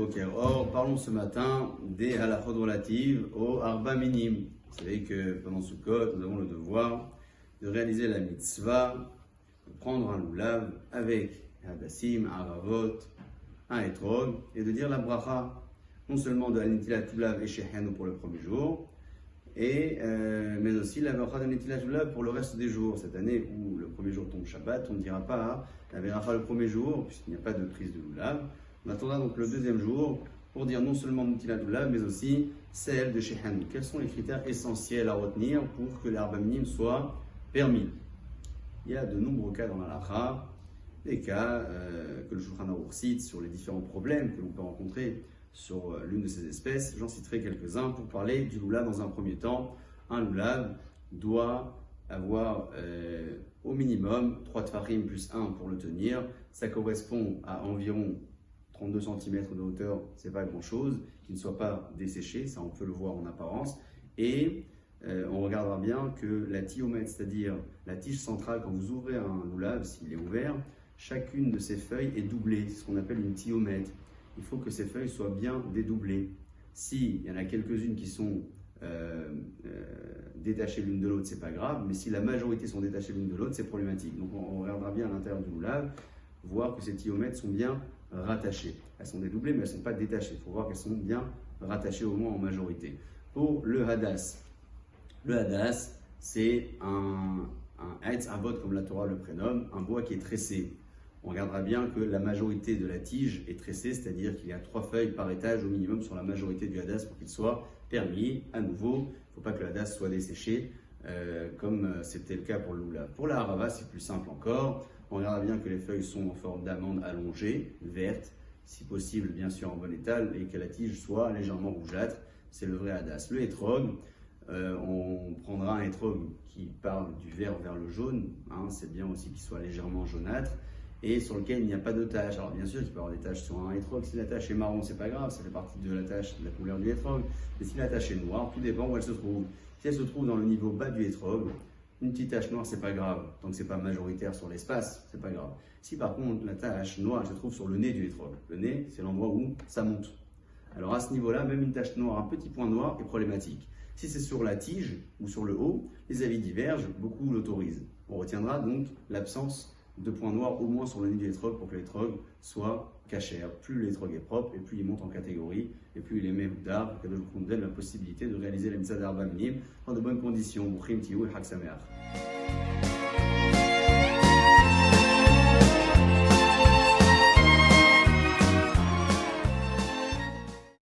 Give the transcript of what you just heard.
Boker Or, parlons ce matin des halachot relatives au Arba Minim. Vous savez que pendant Sukkot, nous avons le devoir de réaliser la mitzvah, de prendre un loulav avec un hadassim, un ravot, un etrog, et de dire la bracha, non seulement de l'anitilat loulav et shehenu pour le premier jour, mais aussi la bracha d'anitilat loulav pour le reste des jours. Cette année où le premier jour tombe Shabbat, on ne dira pas la bracha le premier jour, puisqu'il n'y a pas de prise de loulav. On attendra donc le deuxième jour pour dire non seulement l'anitilat loulav, mais aussi celle de shehenu. Quels sont les critères essentiels à retenir pour que l'Arba Minim soit permis? Il y a de nombreux cas dans la halakha, des cas que le Shulchan Aruch cite sur les différents problèmes que l'on peut rencontrer sur l'une de ces espèces. J'en citerai quelques-uns pour parler du loulav dans un premier temps. Un loulav doit avoir au minimum 3 tfarim plus 1 pour le tenir. Ça correspond à environ 32 cm de hauteur, c'est pas grand-chose, qui ne soit pas desséché, ça on peut le voir en apparence. Et on regardera bien que la tiomètre, c'est-à-dire la tige centrale, quand vous ouvrez un loulav, s'il est ouvert, chacune de ces feuilles est doublée, c'est ce qu'on appelle une tiomètre. Il faut que ces feuilles soient bien dédoublées. S'il y en a quelques-unes qui sont détachées l'une de l'autre, c'est pas grave, mais si la majorité sont détachées l'une de l'autre, c'est problématique. Donc on regardera bien à l'intérieur du loulav, voir que ces tiomètres sont bien rattachées. Elles sont dédoublées, mais elles ne sont pas détachées. Il faut voir qu'elles sont bien rattachées au moins en majorité. Pour le hadas, c'est un Eitz Avot, comme la Torah le prénomme, un bois qui est tressé. On regardera bien que la majorité de la tige est tressée, c'est-à-dire qu'il y a 3 feuilles par étage au minimum sur la majorité du hadas pour qu'il soit permis. À nouveau, il ne faut pas que le hadas soit desséché, comme c'était le cas pour le loulav. Pour la harava, c'est plus simple encore. On regardera bien que les feuilles sont en forme d'amande allongée, verte, si possible bien sûr en bon état, et que la tige soit légèrement rougeâtre. C'est le vrai hadas. Le hétrog, on prendra un hétrog qui part du vert vers le jaune, c'est bien aussi qu'il soit légèrement jaunâtre, et sur lequel il n'y a pas de taches. Alors bien sûr, il peut y avoir des taches sur un hétrog. Si la tache est marron, c'est pas grave, ça fait partie de la tache, de la couleur du hétrog. Mais si la tache est noire, tout dépend où elle se trouve. Si elle se trouve dans le niveau bas du hétrog, une petite tache noire, c'est pas grave. Tant que c'est pas majoritaire sur l'espace, c'est pas grave. Si par contre la tache noire, elle se trouve sur le nez du hétrog, le nez, c'est l'endroit où ça monte. Alors à ce niveau-là, même une tache noire, un petit point noir est problématique. Si c'est sur la tige ou sur le haut, les avis divergent, beaucoup l'autorisent. On retiendra donc l'absence de points noirs au moins sur le nez du hétrog pour que l'hétrog soit cachère. Plus l'hétrog est propre et plus il monte en catégorie et plus il est méhoudar, que nous donne la possibilité de réaliser la mitzvah d'Arba Minim dans de bonnes conditions. Bouchim Tiou et Chag Sameach.